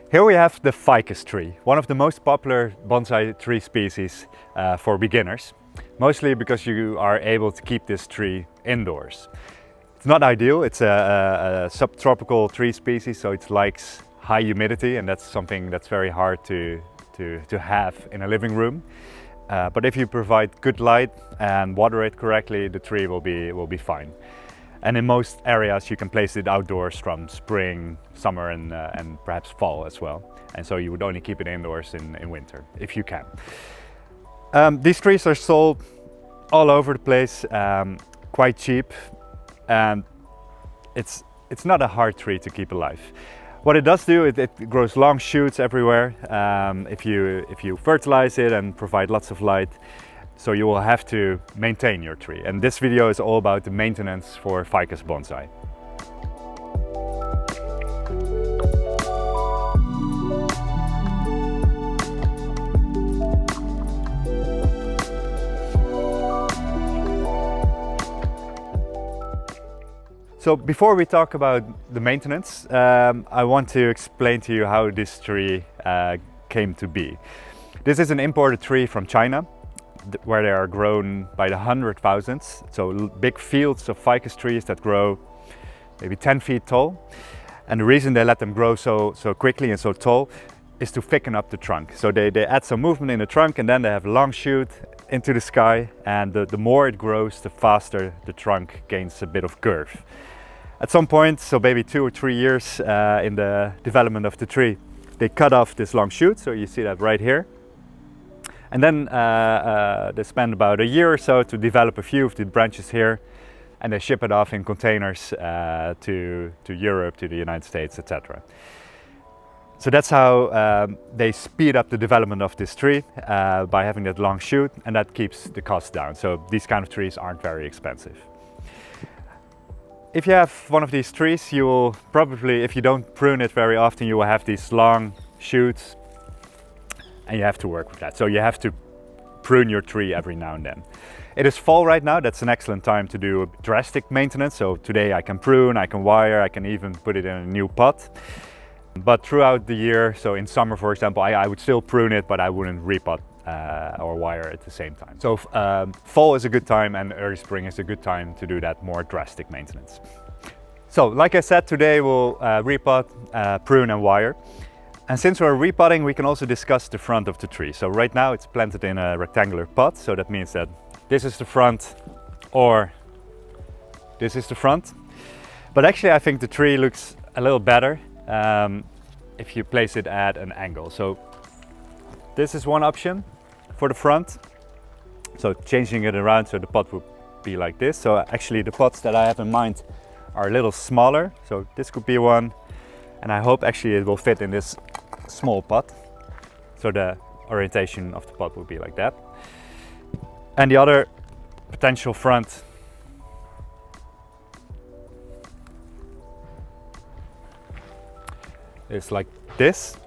Here we have the ficus tree, one of the most popular bonsai tree species for beginners, mostly because you are able to keep this tree indoors. It's not ideal, it's a subtropical tree species, so it likes high humidity, and that's something that's very hard to have in a living room. But if you provide good light and water it correctly, the tree will be fine. And in most areas you can place it outdoors from spring, summer and perhaps fall as well. And so you would only keep it indoors in winter, if you can. These trees are sold all over the place, quite cheap, and it's not a hard tree to keep alive. What it does do, it grows long shoots everywhere if you fertilize it and provide lots of light. So you will have to maintain your tree. And this video is all about the maintenance for Ficus Bonsai. So before we talk about the maintenance, I want to explain to you how this tree came to be. This is an imported tree from China, where they are grown by the thousands. So big fields of ficus trees that grow maybe 10 feet tall. And the reason they let them grow so quickly and so tall is to thicken up the trunk. So they add some movement in the trunk, and then they have a long shoot into the sky. And the more it grows, the faster the trunk gains a bit of curve. At some point, so maybe 2 or 3 years in the development of the tree, they cut off this long shoot. So you see that right here. And then they spend about a year or so to develop a few of the branches here, and they ship it off in containers to Europe, to the United States, etc. So that's how they speed up the development of this tree by having that long shoot, and that keeps the cost down. So these kind of trees aren't very expensive. If you have one of these trees, you will probably, if you don't prune it very often, you will have these long shoots. And you have to work with that. So you have to prune your tree every now and then. It is fall right now, that's an excellent time to do a drastic maintenance. So today I can prune, I can wire, I can even put it in a new pot. But throughout the year, so in summer for example, I would still prune it, but I wouldn't repot or wire at the same time. So fall is a good time, and early spring is a good time to do that more drastic maintenance. So like I said, today we'll repot, prune and wire. And since we're repotting, we can also discuss the front of the tree. So right now it's planted in a rectangular pot. So that means that this is the front or this is the front. But actually I think the tree looks a little better if you place it at an angle. So this is one option for the front. So changing it around so the pot would be like this. So actually the pots that I have in mind are a little smaller. So this could be one. And I hope actually it will fit in this small pot. So the orientation of the pot will be like that. And the other potential front is like this.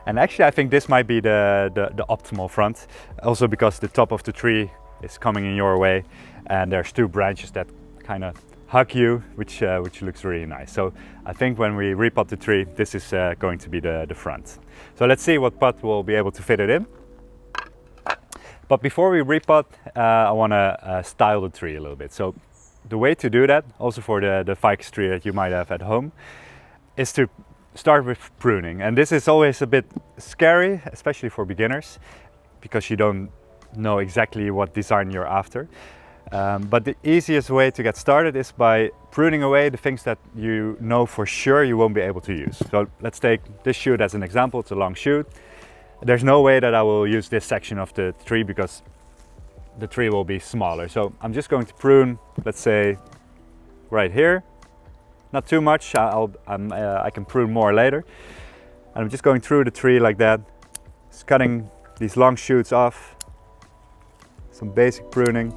And actually I think this might be the optimal front. Also because the top of the tree is coming in your way, and there's 2 branches that kind of hug you, which looks really nice. So I think when we repot the tree, this is going to be the front. So let's see what pot will be able to fit it in. But before we repot, I want to style the tree a little bit. So the way to do that, also for the ficus tree that you might have at home, is to start with pruning. And this is always a bit scary, especially for beginners, because you don't know exactly what design you're after. But the easiest way to get started is by pruning away the things that you know for sure you won't be able to use. So let's take this shoot as an example. It's a long shoot. There's no way that I will use this section of the tree because the tree will be smaller. So I'm just going to prune, let's say, right here. Not too much, I can prune more later. And I'm just going through the tree like that, just cutting these long shoots off. Some basic pruning.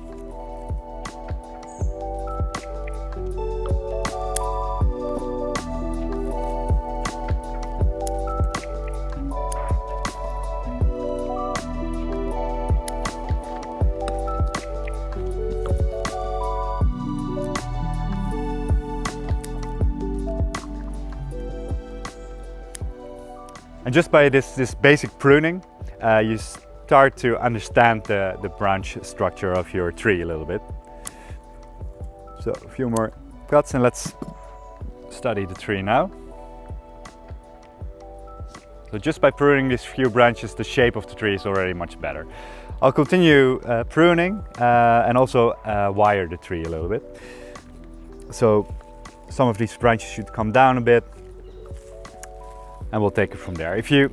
And just by this basic pruning, you start to understand the branch structure of your tree a little bit. So a few more cuts and let's study the tree now. So just by pruning these few branches, the shape of the tree is already much better. I'll continue pruning and also wire the tree a little bit. So some of these branches should come down a bit and we'll take it from there. If you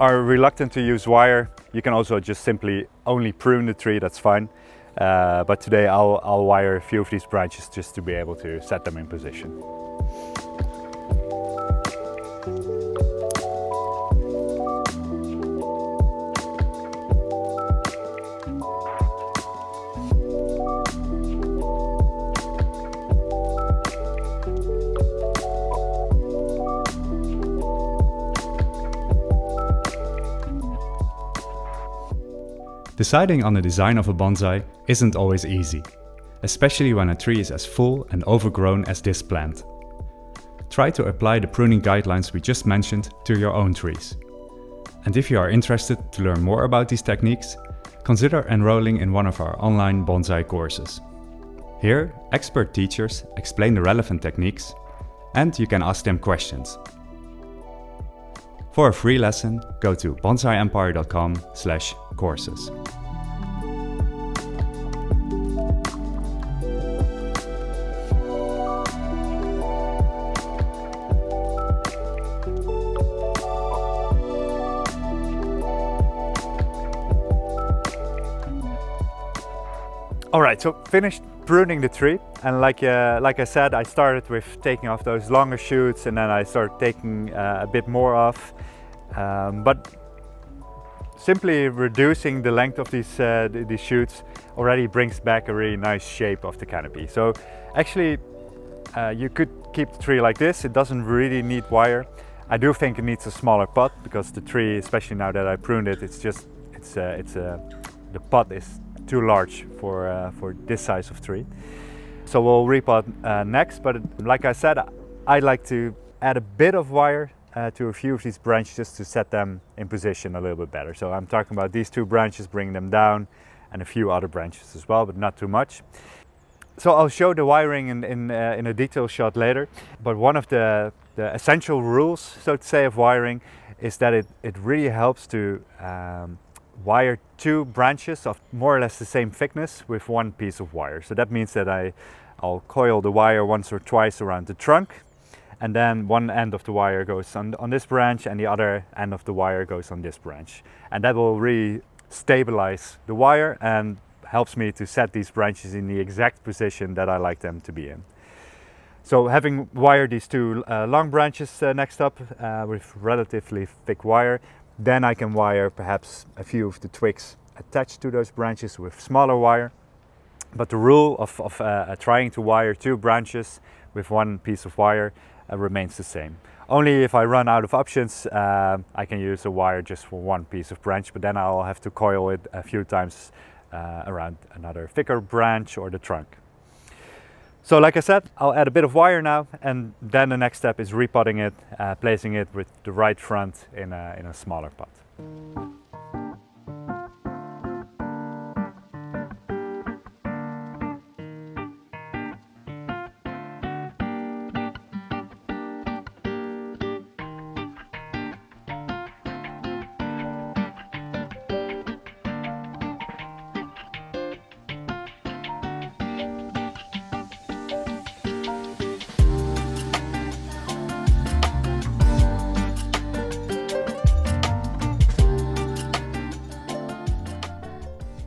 are reluctant to use wire, you can also just simply only prune the tree, that's fine. But today I'll wire a few of these branches just to be able to set them in position. Deciding on the design of a bonsai isn't always easy, especially when a tree is as full and overgrown as this plant. Try to apply the pruning guidelines we just mentioned to your own trees. And if you are interested to learn more about these techniques, consider enrolling in one of our online bonsai courses. Here, expert teachers explain the relevant techniques and you can ask them questions. For a free lesson, go to bonsaiempire.com/courses. Alright, so finished pruning the tree, and like I said, I started with taking off those longer shoots and then I started taking a bit more off. But simply reducing the length of these shoots already brings back a really nice shape of the canopy. So actually you could keep the tree like this, it doesn't really need wire. I do think it needs a smaller pot because the tree, especially now that I pruned it, the pot is too large for this size of tree. So we'll repot next, but like I said, I like to add a bit of wire to a few of these branches just to set them in position a little bit better. So I'm talking about these two branches, bring them down, and a few other branches as well, but not too much. So I'll show the wiring in a detail shot later, but one of the essential rules, so to say, of wiring is that it really helps to wire two branches of more or less the same thickness with one piece of wire. So that means that I'll coil the wire once or twice around the trunk, and then one end of the wire goes on this branch and the other end of the wire goes on this branch. And that will really stabilize the wire and helps me to set these branches in the exact position that I like them to be in. So having wired these two long branches next up with relatively thick wire, then I can wire perhaps a few of the twigs attached to those branches with smaller wire. But the rule of trying to wire two branches with one piece of wire remains the same. Only if I run out of options, I can use a wire just for one piece of branch, but then I'll have to coil it a few times around another thicker branch or the trunk. So like I said, I'll add a bit of wire now, and then the next step is repotting it, placing it with the right front in a smaller pot.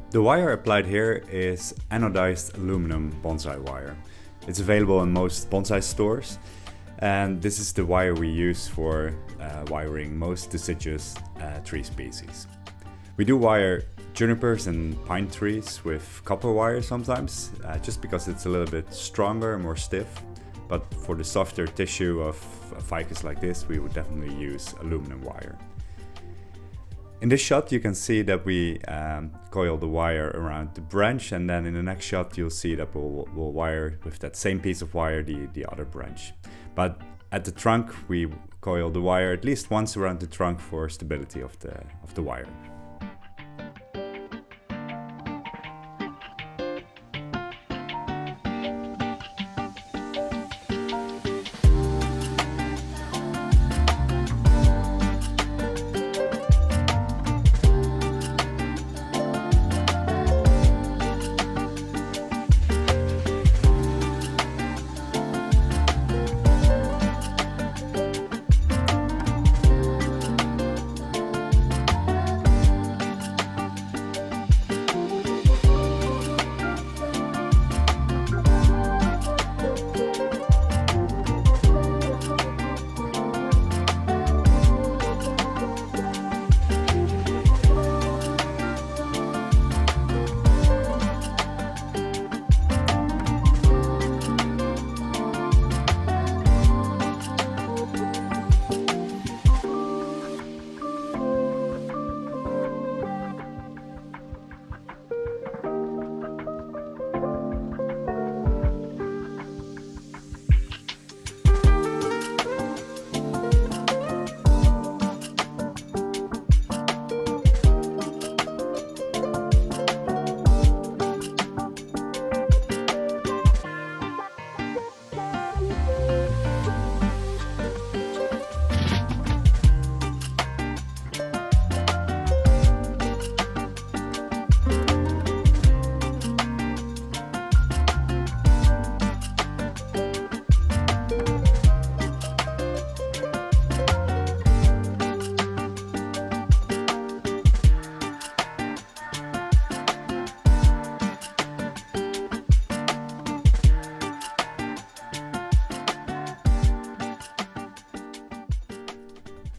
The wire applied here is anodized aluminum bonsai wire. It's available in most bonsai stores, and this is the wire we use for wiring most deciduous tree species. We do wire junipers and pine trees with copper wire sometimes, just because it's a little bit stronger and more stiff, but for the softer tissue of a ficus like this, we would definitely use aluminum wire. In this shot you can see that we coil the wire around the branch, and then in the next shot you'll see that we'll wire with that same piece of wire the other branch. But at the trunk we coil the wire at least once around the trunk for stability of the wire.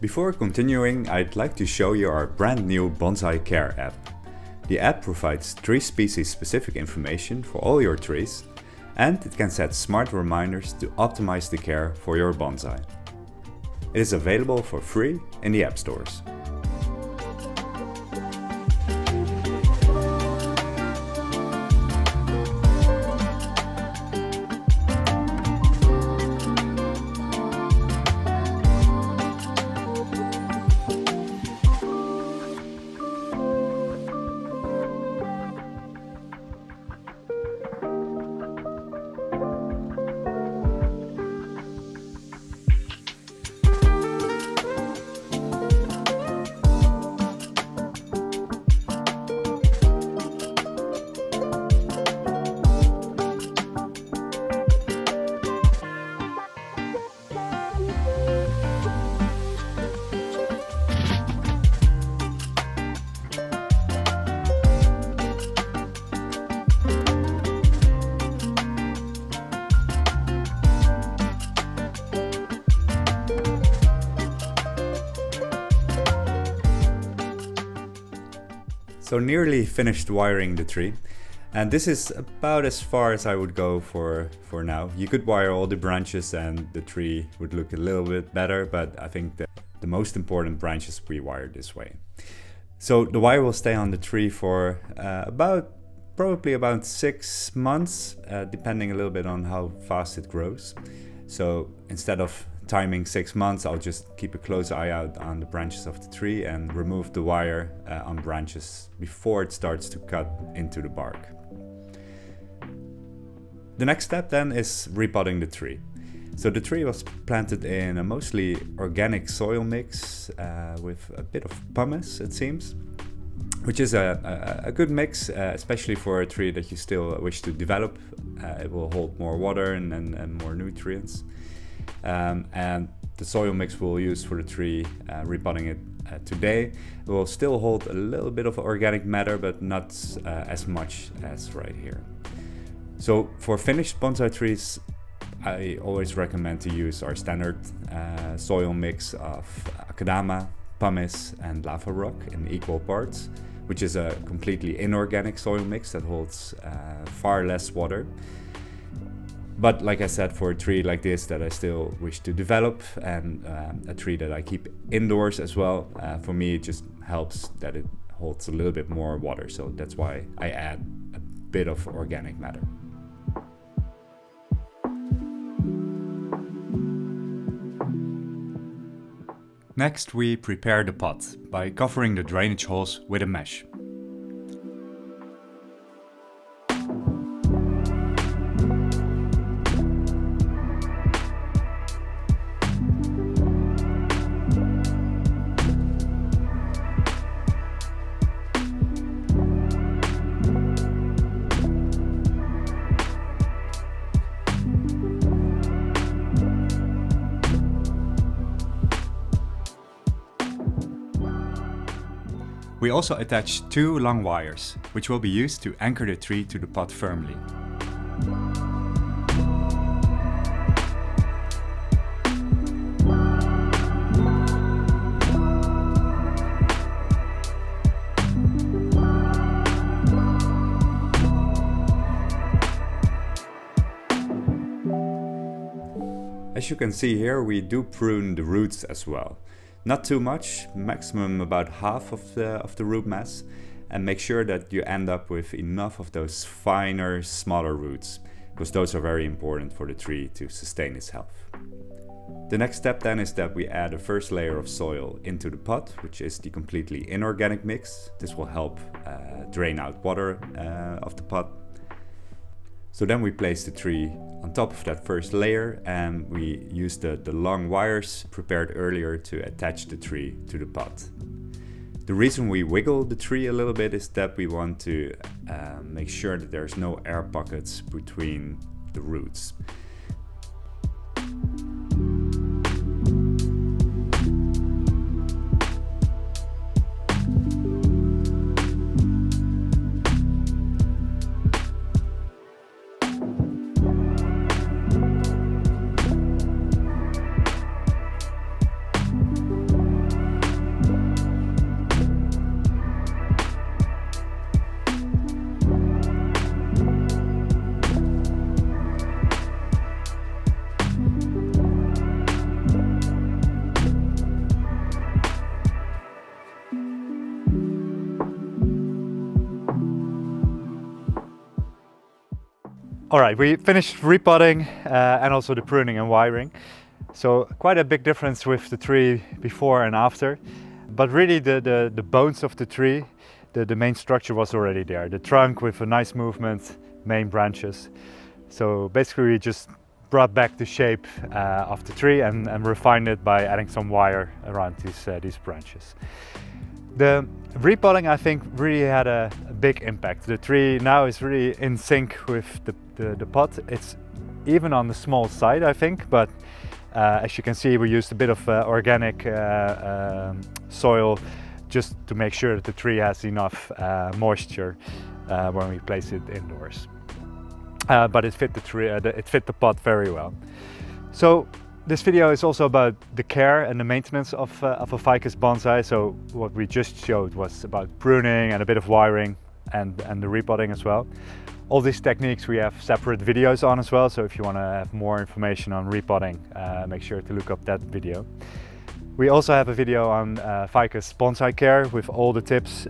Before continuing, I'd like to show you our brand new Bonsai Care app. The app provides tree species specific information for all your trees, and it can set smart reminders to optimize the care for your bonsai. It is available for free in the app stores. So nearly finished wiring the tree, and this is about as far as I would go for now. You could wire all the branches and the tree would look a little bit better, but I think that the most important branches we wired this way. So the wire will stay on the tree for probably about 6 months, depending a little bit on how fast it grows. So instead of timing 6 months, I'll just keep a close eye out on the branches of the tree and remove the wire on branches before it starts to cut into the bark. The next step then is repotting the tree. So the tree was planted in a mostly organic soil mix with a bit of pumice, it seems, which is a good mix, especially for a tree that you still wish to develop. It will hold more water and more nutrients. And the soil mix we'll use for the tree, repotting it today, will still hold a little bit of organic matter, but not as much as right here. So for finished bonsai trees, I always recommend to use our standard soil mix of akadama, pumice and lava rock in equal parts, which is a completely inorganic soil mix that holds far less water. But like I said, for a tree like this that I still wish to develop, and a tree that I keep indoors as well, for me it just helps that it holds a little bit more water. So that's why I add a bit of organic matter. Next, we prepare the pot by covering the drainage holes with a mesh. We also attach 2 long wires, which will be used to anchor the tree to the pot firmly. As you can see here, we do prune the roots as well. Not too much, maximum about half of the root mass, and make sure that you end up with enough of those finer, smaller roots, because those are very important for the tree to sustain its health. The next step then is that we add a first layer of soil into the pot, which is the completely inorganic mix. This will help drain out water of the pot. So then we place the tree on top of that first layer, and we use the long wires prepared earlier to attach the tree to the pot. The reason we wiggle the tree a little bit is that we want to make sure that there's no air pockets between the roots. All right, we finished repotting and also the pruning and wiring. So quite a big difference with the tree before and after. But really the bones of the tree, the main structure was already there. The trunk with a nice movement, main branches. So basically we just brought back the shape of the tree and refined it by adding some wire around these branches. The repotting, I think, really had a big impact. The tree now is really in sync with the pot. It's even on the small side, I think, but as you can see, we used a bit of organic soil just to make sure that the tree has enough moisture when we place it indoors. But it fit the tree, it fit the pot very well. So this video is also about the care and the maintenance of a ficus bonsai. So what we just showed was about pruning and a bit of wiring and the repotting as well. All these techniques we have separate videos on as well. So if you want to have more information on repotting, make sure to look up that video. We also have a video on ficus bonsai care with all the tips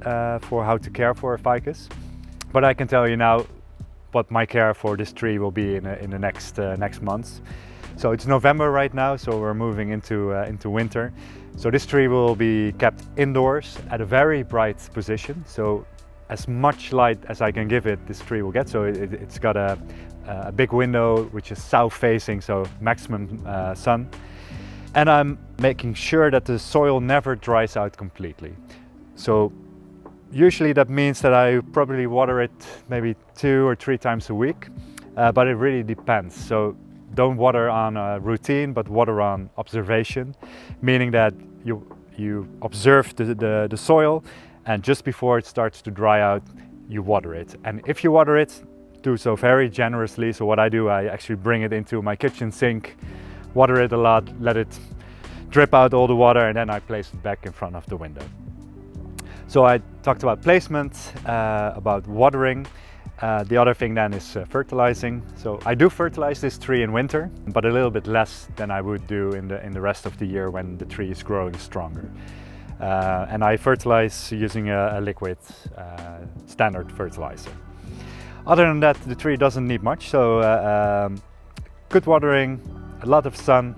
for how to care for a ficus. But I can tell you now what my care for this tree will be in the next months. So it's November right now, so we're moving into winter. So this tree will be kept indoors at a very bright position. So as much light as I can give it, this tree will get. So it's got a big window which is south facing, so maximum sun. And I'm making sure that the soil never dries out completely. So usually that means that I probably water it maybe 2 or 3 times a week, but it really depends. So don't water on a routine, but water on observation, meaning that you observe the soil, and just before it starts to dry out, you water it. And if you water it, do so very generously. So what I do, I actually bring it into my kitchen sink, water it a lot, let it drip out all the water, and then I place it back in front of the window. So I talked about placement, about watering. The other thing then is fertilizing. So I do fertilize this tree in winter, but a little bit less than I would do in the rest of the year when the tree is growing stronger. And I fertilize using a liquid standard fertilizer. Other than that, the tree doesn't need much. So good watering, a lot of sun,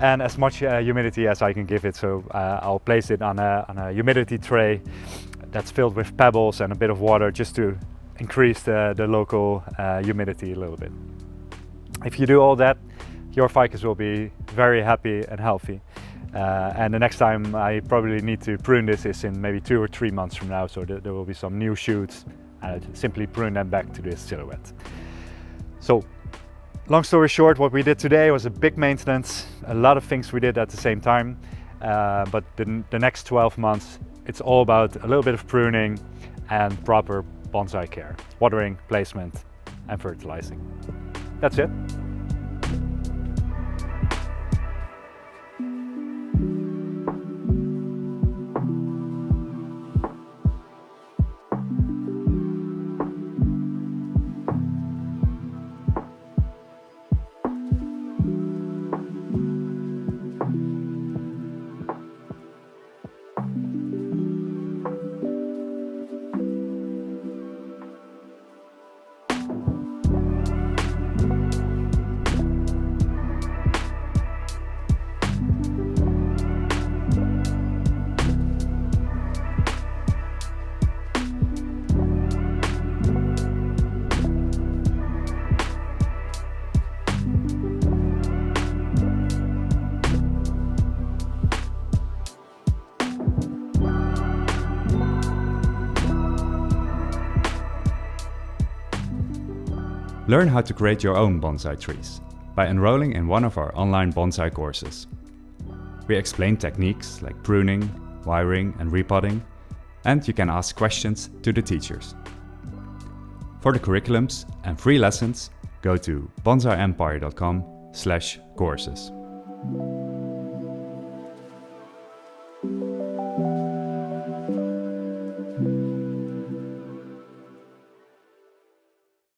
and as much humidity as I can give it. So I'll place it on a humidity tray that's filled with pebbles and a bit of water, just to increase the local humidity a little bit. If you do all that, your ficus will be very happy and healthy. And the next time I probably need to prune this is in maybe 2 or 3 months from now, so there will be some new shoots, and I simply prune them back to this silhouette. So, long story short, what we did today was a big maintenance, a lot of things we did at the same time, but the next 12 months it's all about a little bit of pruning and proper bonsai care, watering, placement and fertilizing. That's it. Learn how to create your own bonsai trees by enrolling in one of our online bonsai courses. We explain techniques like pruning, wiring and repotting, and you can ask questions to the teachers. For the curriculums and free lessons, go to bonsaiempire.com/courses.